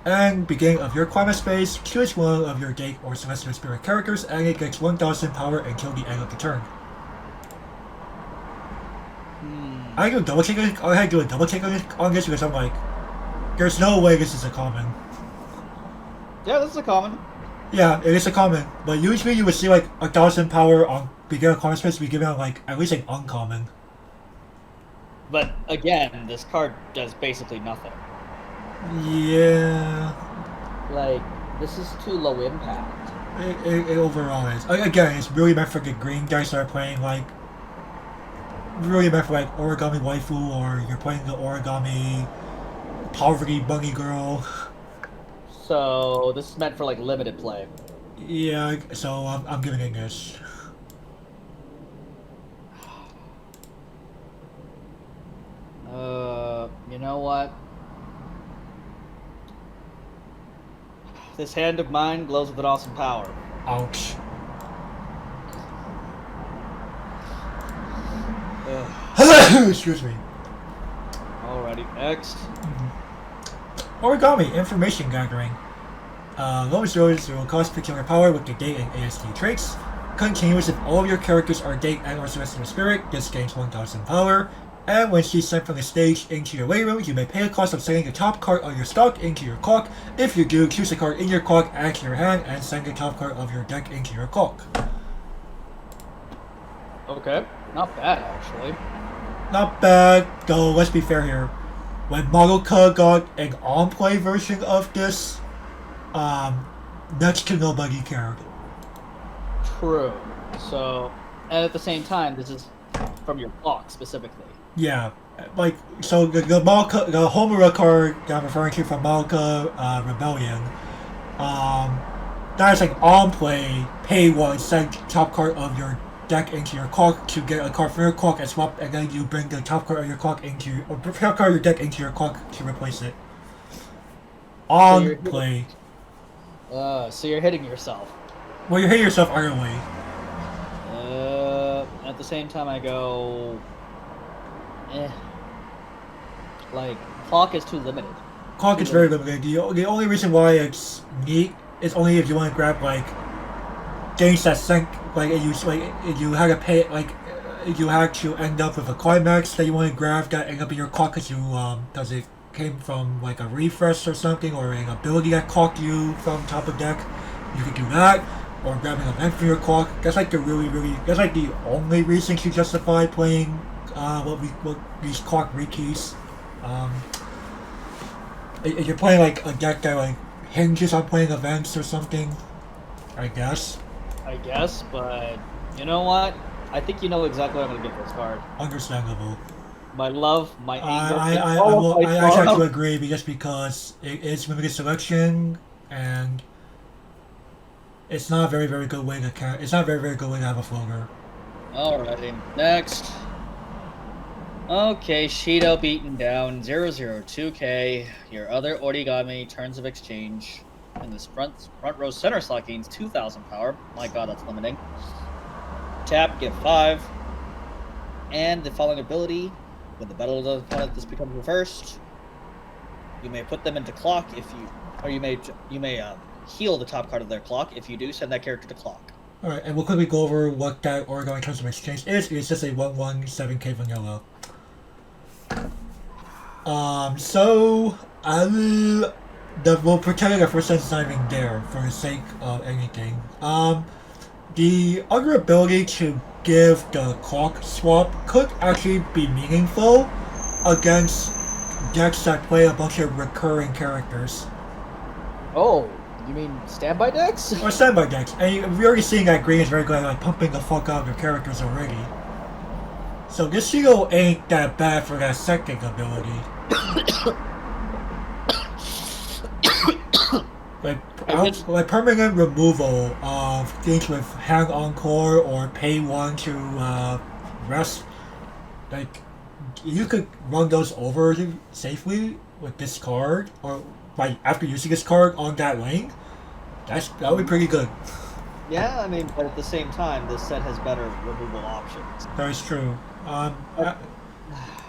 And beginning of your climax phase, choose one of your Gate or Celestial Spirit characters and it gets 1000 power until the end of the turn. I do a double check. I had to do a double check on this because I'm like, there's no way this is a common. Yeah, this is a common. Yeah, it is a common, but usually you would see like 1000 power on beginner common space be given out like at least an uncommon. But again, this card does basically nothing. Yeah. Like, this is too low impact. It overall is. Again, it's really meant for the green guys that are playing like. Really meant for like Origami Waifu, or you're playing the Origami Poverty Bunny Girl. So this is meant for like limited play. Yeah, so I'm giving it this. You know what? This hand of mine glows with an awesome power. Ouch. Excuse me. Alrighty, next. Origami Information Gathering. Low 0 cost, 1500 power with the Gate and ASD traits. Continuous if all of your characters are Gate and or Celestial Spirit, this gains 1000 power. And when she's sent from the stage into your waiting room, you may pay the cost of sending the top card of your stock into your clock. If you do, choose a card in your clock, add to your hand, and send the top card of your deck into your clock. Okay, not bad actually. Not bad, though let's be fair here. When Madoka got an on-play version of this, next to nobody cared. True. So, and at the same time, this is from your clock specifically. Yeah, like, so the Madoka, the Homura card that I'm referring to from Madoka Rebellion, that is like on-play, pay one, send top card of your deck into your clock to get a card from your clock and swap, and then you bring the top card of your clock into, or top card of your deck into your clock to replace it. On play. So you're hitting yourself. Well, you hit yourself either way. At the same time, I go. Like, clock is too limited. Clock is very limited. The only reason why it's neat is only if you want to grab like games that sync, like if you had to pay, like if you had to end up with a climax that you want to grab that end up in your clock because it came from like a refresh or something, or an ability that clocked you from top of deck, you could do that, or grab an event from your clock. That's like that's like the only reason to justify playing what these clock rekeys. If you're playing like a deck that like hinges on playing events or something, I guess. But you know what? I think you know exactly what I'm gonna get this card. Understandable. My love, my anger. I actually have to agree, just because it is limited selection and it's not a very good way to have a floater. Alrighty, next. Okay, Shido beaten down 002K. Your other origami turns of exchange. And this front row center slot gains 2000 power. My god, that's limiting. Tap, give 5. And the following ability, when the battle of the opponent this becomes reversed, you may put them into clock if you, or you may heal the top card of their clock. If you do, send that character to clock. Alright, and we'll quickly go over what that origami turns of exchange is. It's just a 117k vanilla. So we'll pretend the first sentence is not even there for the sake of anything. The other ability to give the clock swap could actually be meaningful against decks that play a bunch of recurring characters. Oh, you mean standby decks? Or standby decks. And we're already seeing that green is very good at like pumping the fuck out of your characters already. So this Shido ain't that bad for that second ability. like permanent removal of things with hang encore or pay one to rest. Like you could run those over safely with this card, or like after using this card on that lane, that would be pretty good. Yeah, I mean, but at the same time, this set has better removal options. That is true. I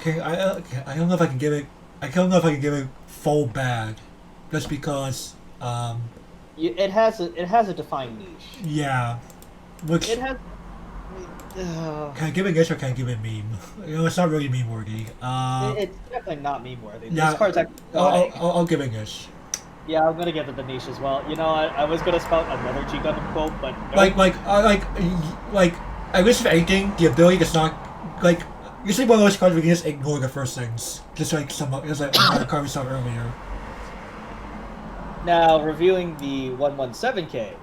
don't know if I can give it. I don't know if I can give it full bad, just because. It has a defined niche. Yeah, which It has. can I give it this or can I give it meme? It's not really meme worthy. It's definitely not meme worthy. Yeah, This card's actually. I'll give it this. Yeah, I'm gonna give it the niche as well. I was gonna spout another G Gundam quote, but nope. Like at least if anything, the ability does not like. Usually one of those cards we can just ignore the first things, just like another card we saw earlier. Now reviewing the 117K.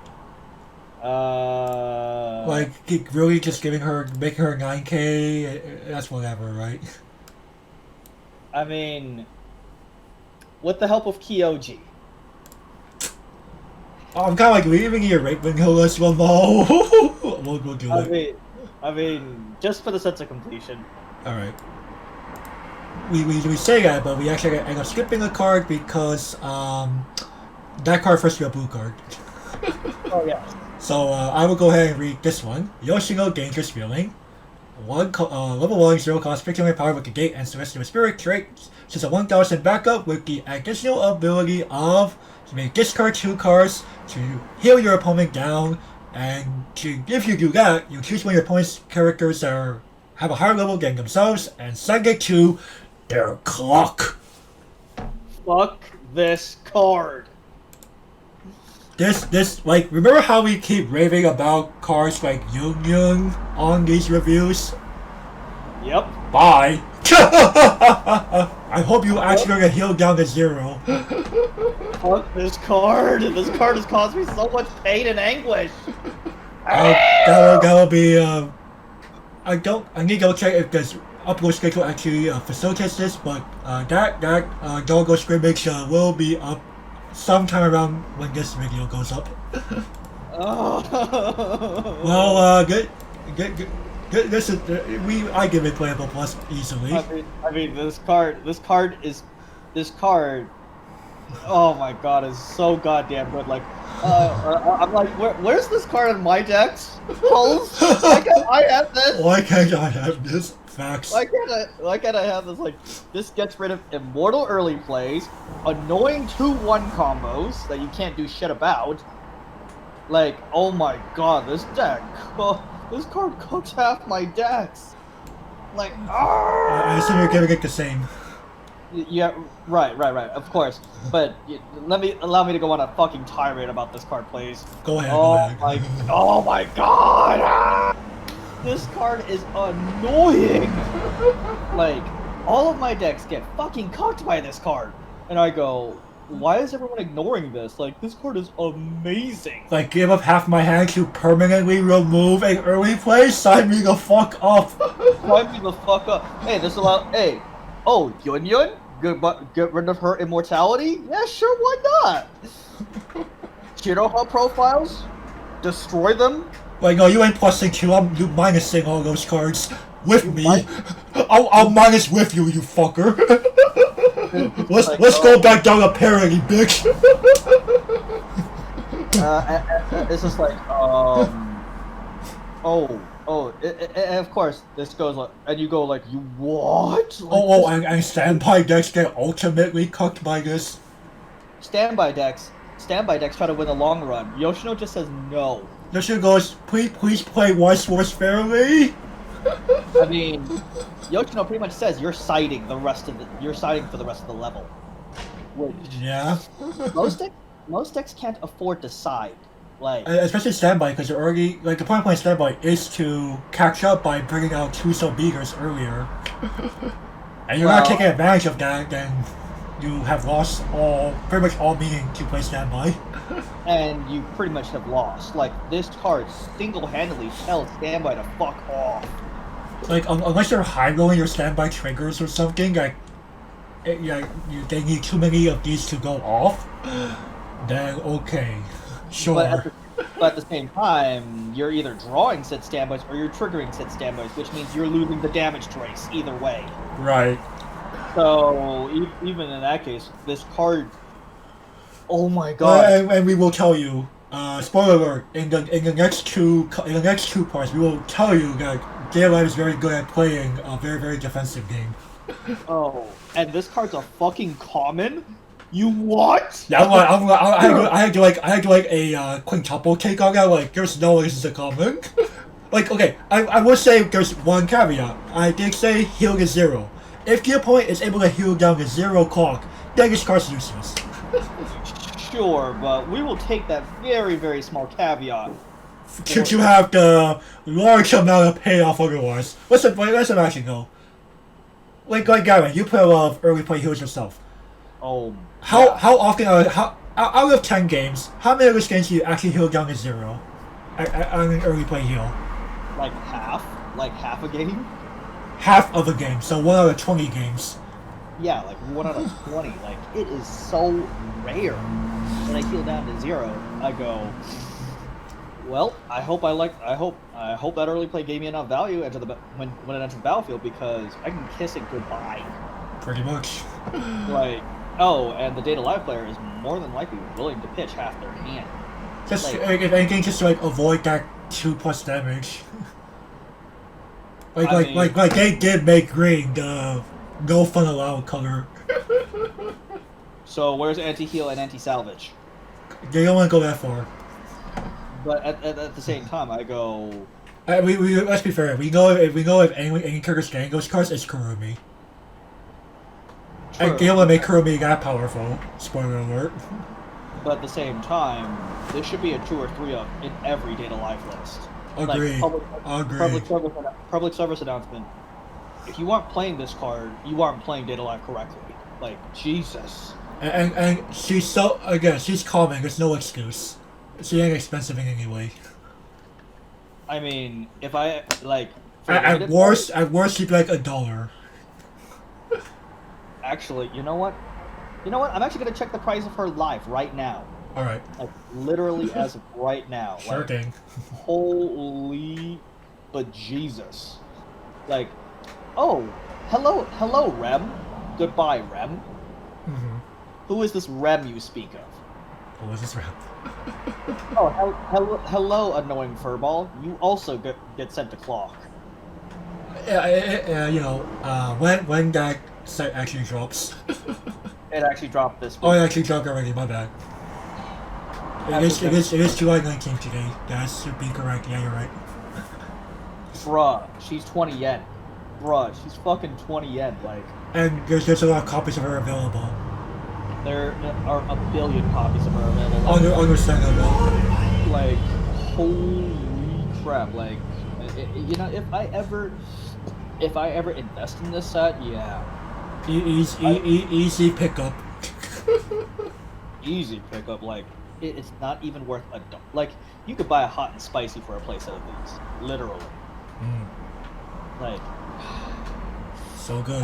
Like really just making her 9K. That's whatever, right? I mean, with the help of Kyoji. I'm kind of like leaving your right wing hill list one more. we'll do it. I mean, just for the sense of completion. All right. We say that, but we actually end up skipping a card because that card first to be a blue card. Oh yeah. So I will go ahead and read this one. Yoshino, Dangerous Feeling. Level 1, 0 cost, picking my power with the gate and celestial spirit trait. Since a 1000 backup with the additional ability of to make discard 2 cards to heal your opponent down, and if you do that, you choose one of your opponent's characters that have a higher level than themselves and send it to their clock. Fuck this card. This like, remember how we keep raving about cards like Yun on these reviews? Yep. Bye. I hope you actually get healed down to 0. Fuck this card. This card has caused me so much pain and anguish. That'll be I need to go check if this upload schedule actually facilitates this, but that doggo scrimmage will be up sometime around when this video goes up. Well, good. This is I give it playable plus easily. I mean, this card. Oh my god, is so goddamn good. Like, I'm like, where's this card in my decks? Hulls? Why can't I have this? Why can't I have this? Facts. Why can't I have this? Like, this gets rid of immortal early plays, annoying 2-1 combos that you can't do shit about. Like, oh my god, this deck. This card cooks half my decks. Like, I assume you're giving it the same. Yeah, right, of course. But allow me to go on a fucking tirade about this card, please. Go ahead. Oh my god! This card is annoying. Like, all of my decks get fucking cocked by this card, and I go, why is everyone ignoring this? Like, this card is amazing. Like, give up half my hand to permanently remove an early play? Sign me the fuck up. Sign me the fuck up. Hey, this allow. Hey, oh, Yun. Get rid of her immortality? Yeah, sure, why not? Shiroha profiles? Destroy them? Like, no, you ain't plusing 2, you minusing all those cards. With me. I'll minus with you, you fucker. Let's go back down to parity, bitch. It's just like, and of course, this goes like, and you go like, you what? Like, and standby decks get ultimately cooked by this. Standby decks try to win the long run. Yoshino just says no. Yoshino goes, please play Weiss Schwarz fairly. I mean, Yoshino pretty much says you're siding for the rest of the level. Which, yeah. most decks can't afford to side. Like, especially standby, because you're already, like, the point of playing standby is to catch up by bringing out 2 sub-beaters earlier. And you're not taking advantage of that, then you have lost pretty much all meaning to play standby. And you pretty much have lost. Like, this card single-handedly tells standby to fuck off. Like, unless you're high-rolling your standby triggers or something, like, they need too many of these to go off, then okay. Sure. But at the same time, you're either drawing said standbys or you're triggering said standbys, which means you're losing the damage trace either way. Right. So even in that case, this card. Oh my god! And we will tell you. Spoiler alert! In the next two parts, we will tell you that Daylight is very good at playing a very, very defensive game. Oh, and this card's a fucking common. You what? Yeah, I had to like a quintuple take on that. Like, there's no way this is a common. Like, okay, I will say there's one caveat. I did say heal to 0. If the opponent is able to heal down to 0 clock, then this card's useless. Sure, but we will take that very, very small caveat. Should you have the large amount of payoff otherwise? Let's imagine though. Like Gavin, you play a lot of early play heals yourself. Oh. How often out of 10 games, how many of those games do you actually heal down to 0? On an early play heal? Like half? Like half a game? Half of a game, so 1 out of 20 games. Yeah, like 1 out of 20. Like, it is so rare. When I heal down to 0, I go, well, I hope that early play gave me enough value when it enters the battlefield, because I can kiss it goodbye. Pretty much. Like, oh, and the Data Live player is more than likely willing to pitch half their hand. Just like, if anything, just to avoid that 2+ damage. Like they did make green the no fun allowed color. So where's anti-heal and anti-salvage? They don't want to go that far. But at the same time, I go. We let's be fair. We know if any character's getting those cards, it's Kurumi. True. And they don't want to make Kurumi that powerful. Spoiler alert. But at the same time, this should be a 2 or 3 of in every Data Live list. Agreed. Like public service announcement. If you aren't playing this card, you aren't playing Data Live correctly. Like, Jesus. And she's she's calming. There's no excuse. She ain't expensive in any way. I mean, if I like. At worst, she'd be like $1. Actually, you know what? I'm actually gonna check the price of her live right now. All right. Like, literally as of right now. Sure like, thing. Holy, bejesus! Like, oh, hello, Rem. Goodbye, Rem. Mm-hmm. Who is this Rem you speak of? What was this Rem? Oh, hello, annoying furball. You also get sent to clock. Yeah, when that set actually drops. It actually dropped this week. Oh, it actually dropped already. My bad. It is July 19th today. That should be correct. Yeah, you're right. Bruh, she's 20 yen. Bruh, she's fucking 20 yen. Like. And there's a lot of copies of her available. There are a billion copies of her available. Understandable. Like, holy crap! Like, if I ever invest in this set, yeah. Easy pickup. Easy pickup. Like, it's not even worth a dollar. Like, you could buy a hot and spicy for a playset of these, literally. Like, so good.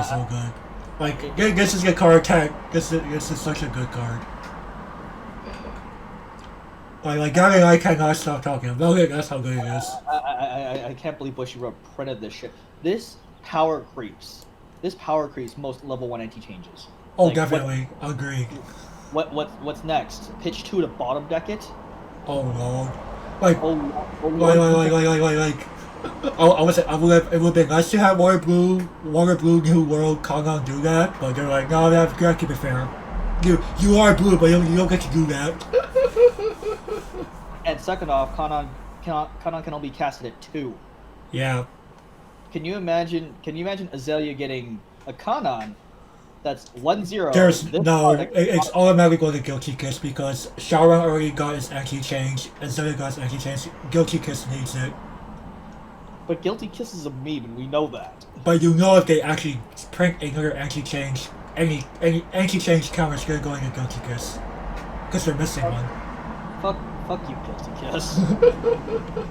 Like, this is a card tag. This is such a good card. Like Gary and I cannot stop talking about it. That's how good it is. I can't believe Bushiroad printed this shit. This power creeps most level 1 anti-changes. Oh, like, definitely. Agree. What's next? Pitch 2 to bottom deck it? Oh lord. Like, I would say it would be nice to have Water Blue New World Kangon do that, but they're like, no, you gotta keep it fair. You are blue, but you don't get to do that. And second off, Kannon can only be casted at 2. Yeah. Can you imagine Azalea getting a Kannon that's 1-0? It's automatically going to Guilty Kiss because Shaoran already got his anti-change, Azalea got his anti-change, Guilty Kiss needs it. But Guilty Kiss is a meme, and we know that. But if they actually print another anti-change, any anti-change counter is going to go into Guilty Kiss. Because they're missing one. Fuck you, Guilty Kiss.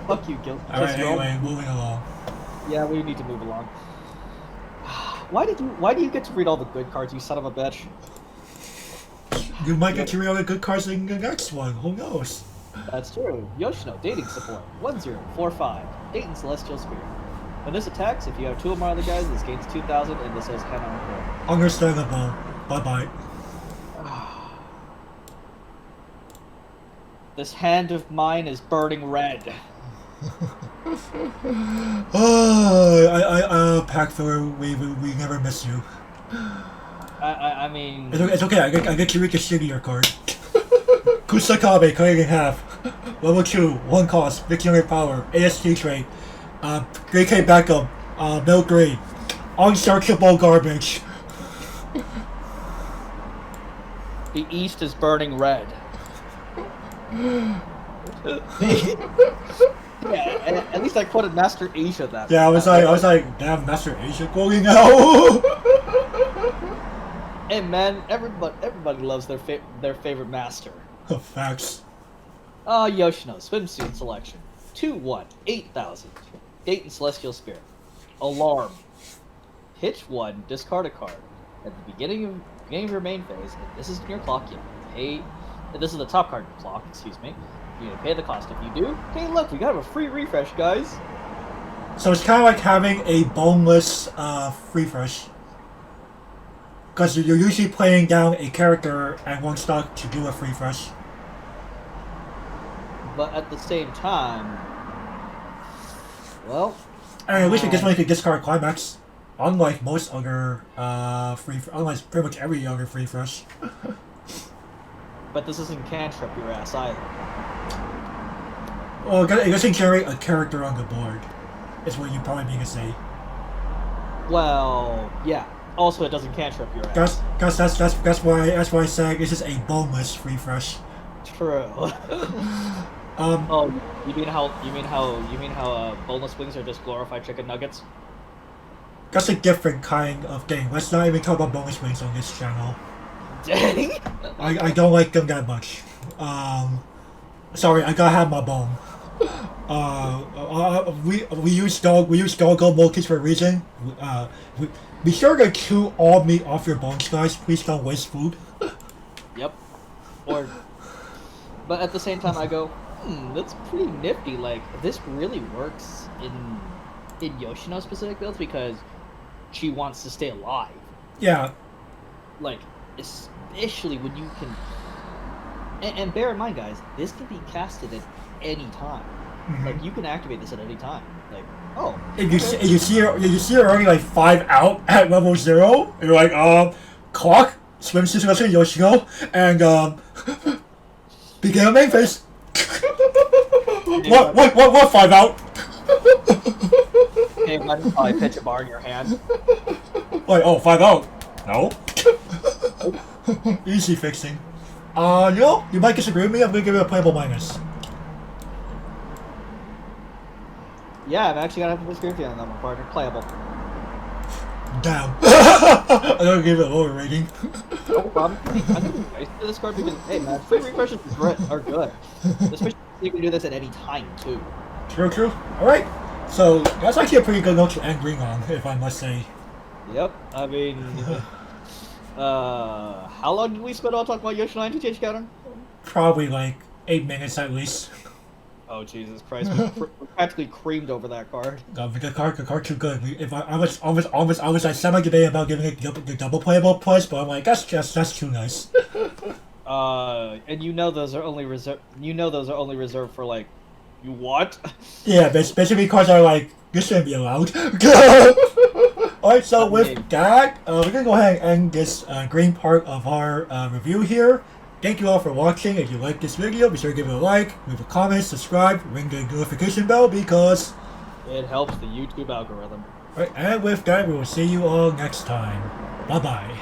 Fuck you, Guilty Kiss. Alright, anyway, moving along. Yeah, we need to move along. Why do you get to read all the good cards, you son of a bitch? You might get to read all the good cards in the next one, who knows? That's true. Yoshino, dating support. 1045. Dayton Celestial Spirit. When this attacks, if you have 2 or more other guys, this gains 2,000 and this has 10 on the Understandable. Bye-bye. This hand of mine is burning red. Pack filler, we never miss you. I mean... It's okay, I get Kirika Shiggy card. Kusakabe, cut it in half. Level 2, 1 cost, victory power, AST trait, 3k backup, middle grade, unsearchable garbage. The east is burning red. Yeah, at least I quoted Master Asia that. Yeah, I was like, damn, Master Asia quoting now. Hey man, everybody loves their favorite master. Facts. Yoshino, swimsuit selection. 2-1, 8,000. Dayton Celestial Spirit. Alarm. Pitch 1, discard a card. At the beginning of your main phase, if this is in your clock, you pay. If this is the top card in your clock, excuse me. You pay the cost. If you do, hey look, we got a free refresh, guys. So it's kind of like having a boneless refresh. Because you're usually playing down a character and 1 stock to do a refresh. But at the same time, well... And at least it gets one you could discard climax. Unlike most other unlike pretty much every other free fresh. But this isn't cantrip your ass either. Well, it doesn't generate a character on the board. Is what you probably mean to say. Well, yeah. Also, it doesn't cantrip your ass. That's why I said this is a boneless refresh. True. Oh, you mean how boneless wings are just glorified chicken nuggets? That's a different kind of thing. Let's not even talk about bonus wings on this channel. Dang. I don't like them that much. Sorry, I gotta have my bone. We use doggo multis for a reason. Be sure to chew all meat off your bones, guys. Please don't waste food. Yep. But at the same time, I go, that's pretty nifty. Like, this really works in Yoshino specific builds because she wants to stay alive. Yeah. Like, especially when you can. And bear in mind, guys, this can be casted at any time. Mm-hmm. Like, you can activate this at any time. Like, oh. If you see her already like 5 out at level 0, you're like, clock, swimsuit selection, Yoshino, and begin a main phase. What 5 out? Hey, let me probably pitch a bar in your hand. Wait, 5 out? No. Easy fixing. You might disagree with me. I'm gonna give it a playable minus. Yeah, I'm actually gonna have to disagree with you on that one, partner. Playable. Damn. I'm gonna give it a lower rating. No problem. I'm gonna be nice to this card because, hey man, free refreshes are good. Especially if you can do this at any time, too. True. Alright. So, that's actually a pretty good note to end green on, if I must say. Yep, I mean... how long did we spend on talking about Yoshino anti-change counter? Probably like 8 minutes at least. Oh Jesus Christ! We practically creamed over that card. The card too good. I was like semi-debating about giving it the double playable plus, but I'm like that's too nice. And you know those are only reserved. You know those are only reserved for like, you what? Yeah, basically cards are like this shouldn't be allowed. Alright, so with that, we're gonna go ahead and end this green part of our review here. Thank you all for watching. If you like this video, be sure to give it a like, leave a comment, subscribe, ring the notification bell because it helps the YouTube algorithm. Alright, and with that, we will see you all next time. Bye-bye.